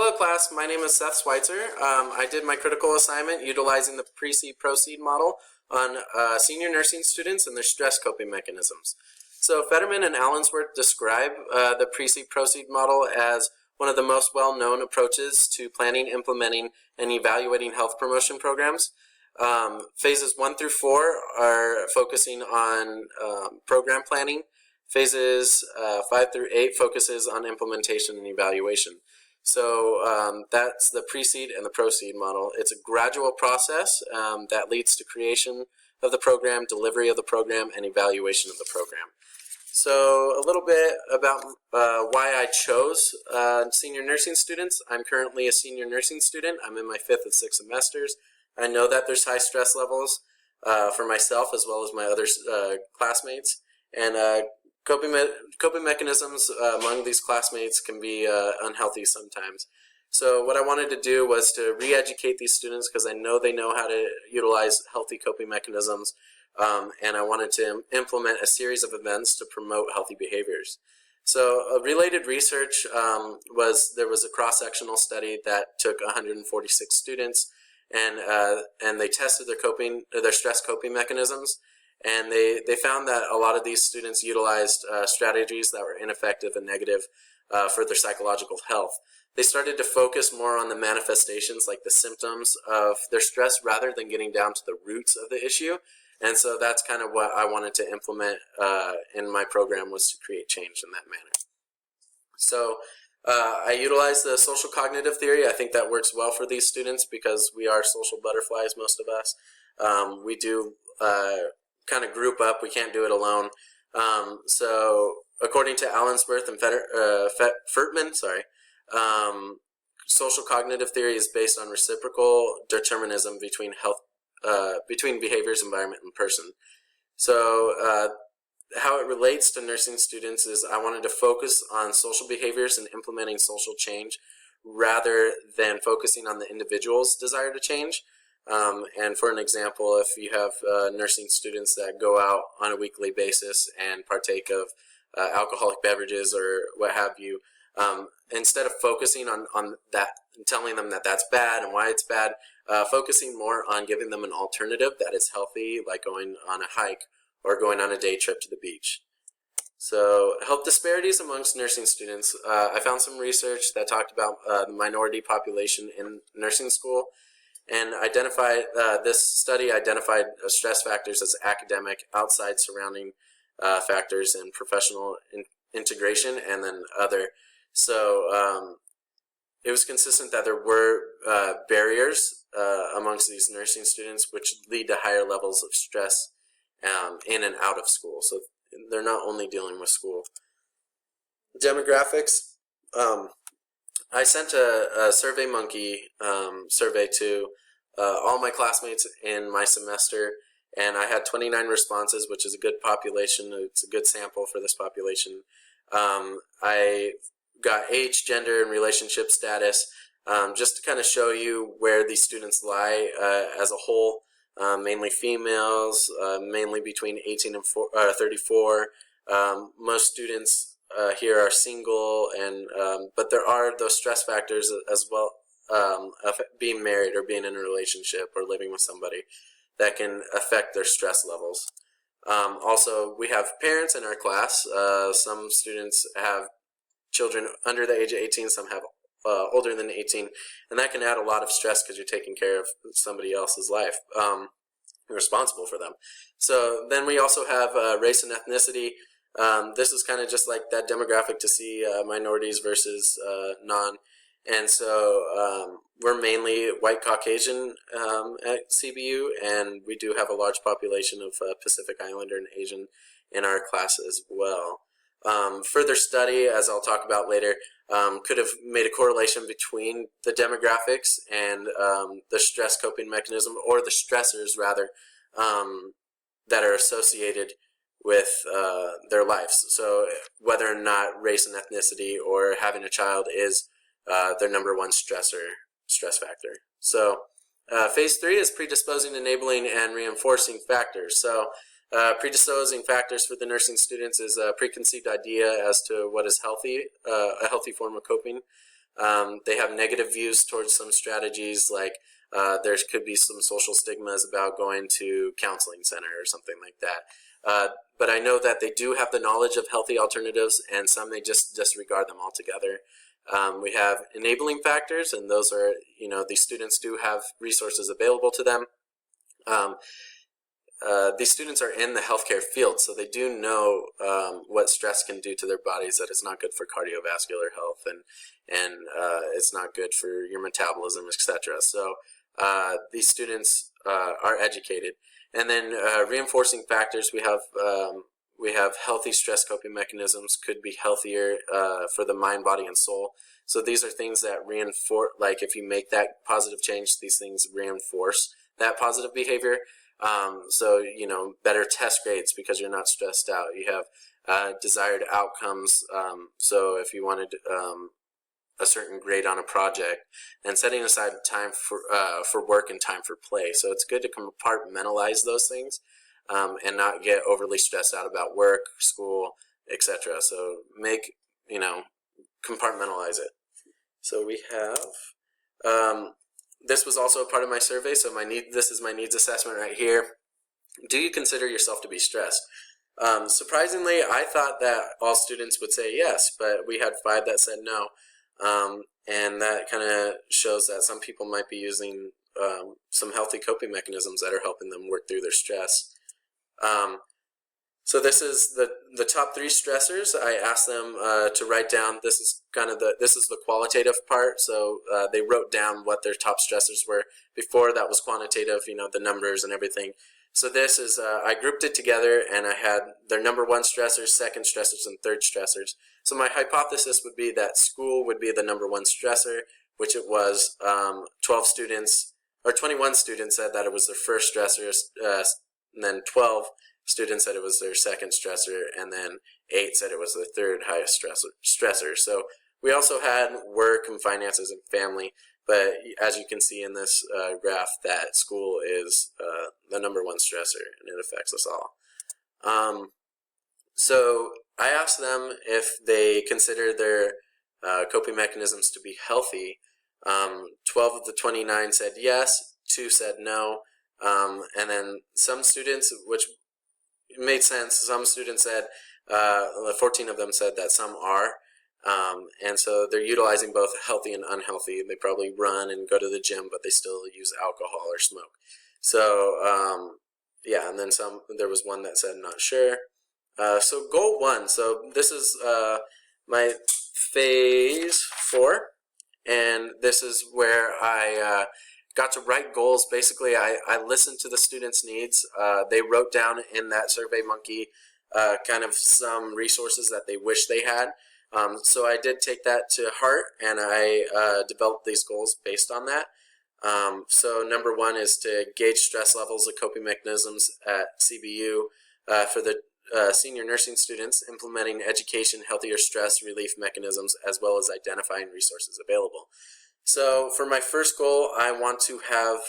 Hello class, my name is Seth Schweitzer. I did my critical assignment utilizing the PRECEDE-PROCEED model on senior nursing students and their stress coping mechanisms. So Fetterman and Allensworth describe the PRECEDE-PROCEED model as one of the most well-known approaches to planning, implementing, and evaluating health promotion programs. Phases 1 through 4 are focusing on program planning. Phases 5 through 8 focuses on implementation and evaluation. So that's the PRECEDE and the PROCEED model. It's a gradual process that leads to creation of the program, delivery of the program, and evaluation of the program. So a little bit about why I chose senior nursing students. I'm currently a senior nursing student. I'm in my 5th and 6th semesters. I know that there's high stress levels for myself as well as my other classmates. And coping mechanisms among these classmates can be unhealthy sometimes. So what I wanted to do was to re-educate these students because I know they know how to utilize healthy coping mechanisms, and I wanted to implement a series of events to promote healthy behaviors. So related research there was a cross-sectional study that took 146 students, and they tested their stress coping mechanisms. And they found that a lot of these students utilized strategies that were ineffective and negative for their psychological health. They started to focus more on the manifestations, like the symptoms of their stress, rather than getting down to the roots of the issue. And so that's kind of what I wanted to implement in my program, was to create change in that manner. So I utilized the social cognitive theory. I think that works well for these students because we are social butterflies, most of us. We do kind of group up. We can't do it alone. So according to Allensworth and Furtman, social cognitive theory is based on reciprocal determinism between behaviors, environment, and person. So how it relates to nursing students is I wanted to focus on social behaviors and implementing social change rather than focusing on the individual's desire to change. And for an example, if you have nursing students that go out on a weekly basis and partake of alcoholic beverages or what have you, instead of focusing on that and telling them that that's bad and why it's bad, focusing more on giving them an alternative that is healthy, like going on a hike or going on a day trip to the beach. So health disparities amongst nursing students. I found some research that talked about the minority population in nursing school, and this study identified stress factors as academic, outside surrounding factors, and professional integration, and then other. So it was consistent that there were barriers amongst these nursing students which lead to higher levels of stress in and out of school. So they're not only dealing with school. Demographics. I sent a SurveyMonkey survey to all my classmates in my semester, and I had 29 responses, which is a good population. It's a good sample for this population. I got age, gender, and relationship status, just to kind of show you where these students lie as a whole. Mainly females, mainly between 18 and 34. Most students here are single, and but there are those stress factors as well of being married or being in a relationship or living with somebody that can affect their stress levels. Also, we have parents in our class. Some students have children under the age of 18, some have older than 18, and that can add a lot of stress because you're taking care of somebody else's life. You're responsible for them. So then we also have race and ethnicity. This is kind of just like that demographic to see minorities versus non. And so we're mainly white Caucasian at CBU, and we do have a large population of Pacific Islander and Asian in our class as well. Further study, as I'll talk about later, could have made a correlation between the demographics and the stress coping mechanism, or the stressors rather, that are associated with their lives. So whether or not race and ethnicity or having a child is their number one stress factor. So phase 3 is predisposing, enabling, and reinforcing factors. So predisposing factors for the nursing students is a preconceived idea as to what is healthy, a healthy form of coping. They have negative views towards some strategies, like there could be some social stigmas about going to counseling center or something like that. But I know that they do have the knowledge of healthy alternatives, and some they just disregard them altogether. We have enabling factors, and those are, these students do have resources available to them. These students are in the healthcare field, so they do know what stress can do to their bodies, that it's not good for cardiovascular health, and it's not good for your metabolism, etc. So these students are educated. And then reinforcing factors, we have healthy stress coping mechanisms, could be healthier for the mind, body, and soul. So these are things that reinforce, like if you make that positive change, these things reinforce that positive behavior. So, better test grades because you're not stressed out. You have desired outcomes. So if you wanted a certain grade on a project, and setting aside time for work and time for play. So it's good to compartmentalize those things and not get overly stressed out about work, school, etc. So compartmentalize it. So we have, this was also a part of my survey, so this is my needs assessment right here. Do you consider yourself to be stressed? Surprisingly, I thought that all students would say yes, but we had 5 that said no. And that kind of shows that some people might be using some healthy coping mechanisms that are helping them work through their stress. So this is the top 3 stressors. I asked them to write down. This is the qualitative part. So they wrote down what their top stressors were. Before that was quantitative, the numbers and everything. So this is I grouped it together, and I had their number 1 stressors, second stressors, and third stressors. So my hypothesis would be that school would be the number 1 stressor, which it was. 21 students said that it was their first stressor, and then 12 students said it was their second stressor, and then 8 said it was their third highest stressor. So we also had work and finances and family, but as you can see in this graph, that school is the number 1 stressor, and it affects us all. So I asked them if they consider their coping mechanisms to be healthy. 12 of the 29 said yes, 2 said no, and then some students, which made sense, some students said, 14 of them said that some are, and so they're utilizing both healthy and unhealthy. They probably run and go to the gym, but they still use alcohol or smoke. So yeah, and then there was one that said not sure. So goal 1, so this is my phase 4, and this is where I got to write goals. Basically, I listened to the students' needs. They wrote down in that SurveyMonkey kind of some resources that they wish they had. So I did take that to heart, and I developed these goals based on that. So number 1 is to gauge stress levels of coping mechanisms at CBU for the senior nursing students, implementing education, healthier stress relief mechanisms, as well as identifying resources available. So for my first goal, I want to have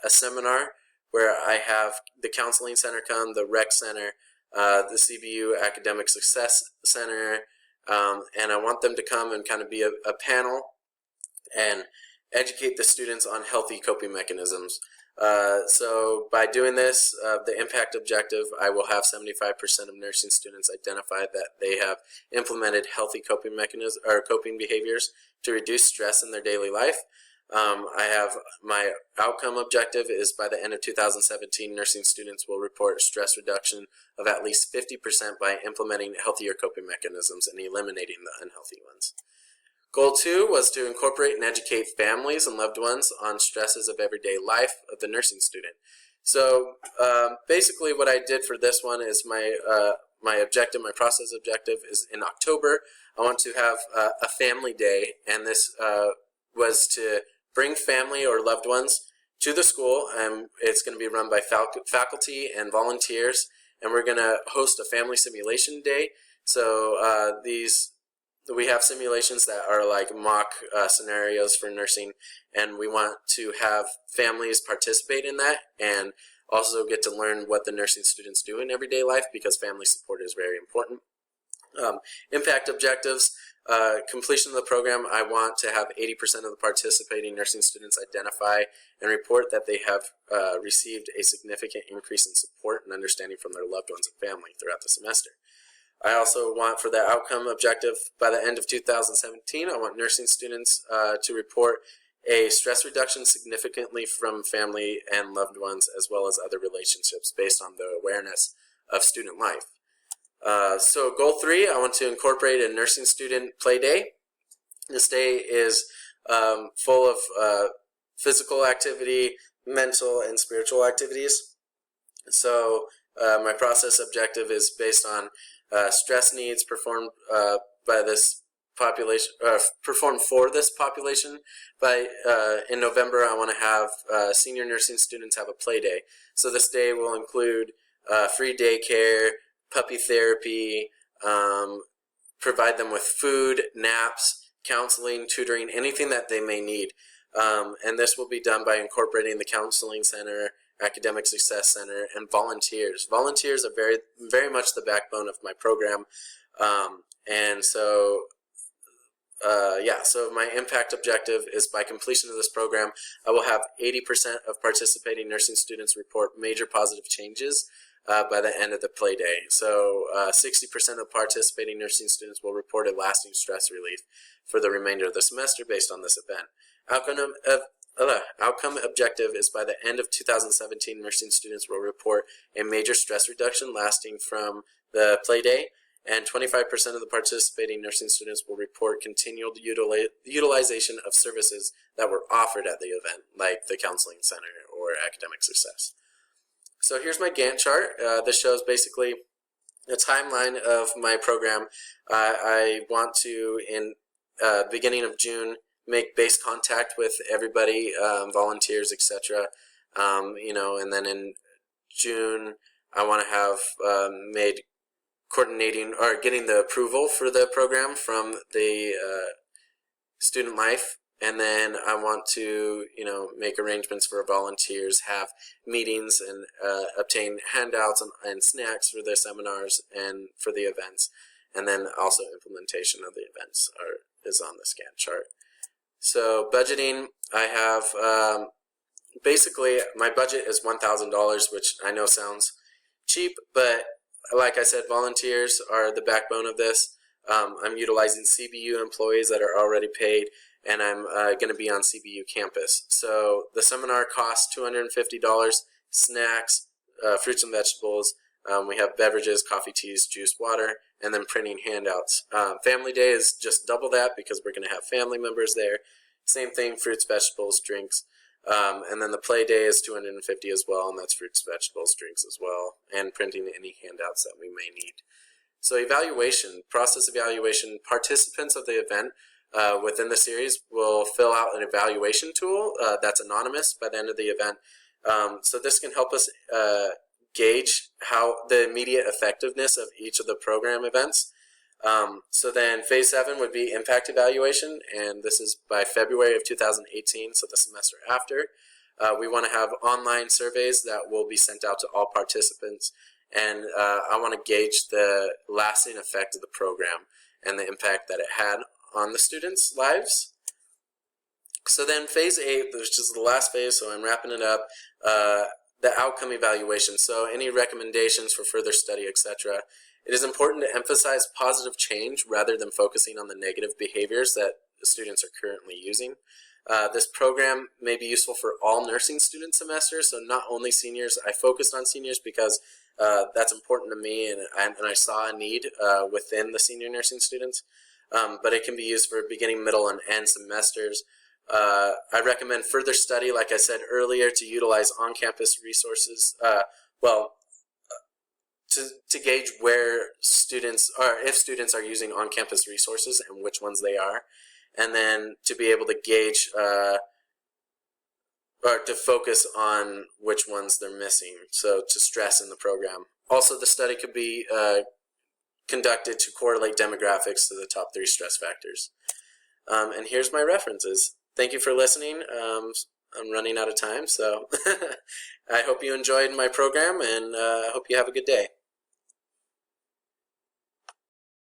a seminar where I have the counseling center come, the rec center, the CBU Academic Success Center, and I want them to come and kind of be a panel and educate the students on healthy coping mechanisms. So by doing this, the impact objective, I will have 75% of nursing students identify that they have implemented healthy coping mechanisms or coping behaviors to reduce stress in their daily life. I have my outcome objective is by the end of 2017, nursing students will report stress reduction of at least 50% by implementing healthier coping mechanisms and eliminating the unhealthy ones. Goal 2 was to incorporate and educate families and loved ones on stresses of everyday life of the nursing student. So basically what I did for this one is my objective, my process objective is in October. I want to have a family day, and this was to bring family or loved ones to the school, and it's going to be run by faculty and volunteers, and we're going to host a family simulation day. So we have simulations that are like mock scenarios for nursing, and we want to have families participate in that and also get to learn what the nursing students do in everyday life, because family support is very important. Impact objectives, Completion of the program, I want to have 80% of the participating nursing students identify and report that they have received a significant increase in support and understanding from their loved ones and family throughout the semester. I also want, for the outcome objective, by the end of 2017, I want nursing students to report a stress reduction significantly from family and loved ones, as well as other relationships based on the awareness of student life. So goal 3, I want to incorporate a nursing student play day. This day is full of physical activity, mental, and spiritual activities. So my process objective is based on stress needs performed by this population, performed for this population. In November, I want to have senior nursing students have a play day. So this day will include free daycare, puppy therapy, provide them with food, naps, counseling, tutoring, anything that they may need. And this will be done by incorporating the counseling center, academic success center, and volunteers. Volunteers are very much the backbone of my program. And so so my impact objective is by completion of this program, I will have 80% of participating nursing students report major positive changes by the end of the play day. So 60% of participating nursing students will report a lasting stress relief for the remainder of the semester based on this event. Outcome objective is by the end of 2017, nursing students will report a major stress reduction lasting from the play day, and 25% of the participating nursing students will report continued utilization of services that were offered at the event, like the counseling center or academic success. So here's my Gantt chart. This shows basically the timeline of my program. I want to, in beginning of June, make base contact with everybody, volunteers, etc. And then in June, I want to have made coordinating or getting the approval for the program from the student life. And then I want to, make arrangements for volunteers, have meetings, and obtain handouts and snacks for the seminars and for the events. And then also implementation of the events is on the Gantt chart. So budgeting, I have, basically my budget is $1,000, which I know sounds cheap, but like I said, volunteers are the backbone of this. I'm utilizing CBU employees that are already paid, and I'm going to be on CBU campus. So the seminar costs $250, snacks, fruits and vegetables. We have beverages, coffee, teas, juice, water, and then printing handouts. Family day is just double that because we're going to have family members there. Same thing, fruits, vegetables, drinks. And then the play day is $250 as well, and that's fruits, vegetables, drinks as well, and printing any handouts that we may need. So evaluation, process evaluation, participants of the event within the series will fill out an evaluation tool that's anonymous by the end of the event. So this can help us gauge how the immediate effectiveness of each of the program events. So then phase 7 would be impact evaluation, and this is by February of 2018, so the semester after. We want to have online surveys that will be sent out to all participants, and I want to gauge the lasting effect of the program and the impact that it had on the students' lives. So then phase 8, which is the last phase, so I'm wrapping it up, the outcome evaluation. So any recommendations for further study, etc. It is important to emphasize positive change rather than focusing on the negative behaviors that the students are currently using. This program may be useful for all nursing student semesters, so not only seniors. I focused on seniors because that's important to me, and I saw a need within the senior nursing students. But it can be used for beginning, middle, and end semesters. I recommend further study, like I said earlier, to utilize on-campus resources. To gauge where students are, if students are using on-campus resources and which ones they are, and then to be able to gauge or to focus on which ones they're missing, so to stress in the program. Also, the study could be conducted to correlate demographics to the top 3 stress factors. And here's my references. Thank you for listening. I'm running out of time, so I hope you enjoyed my program, and I hope you have a good day.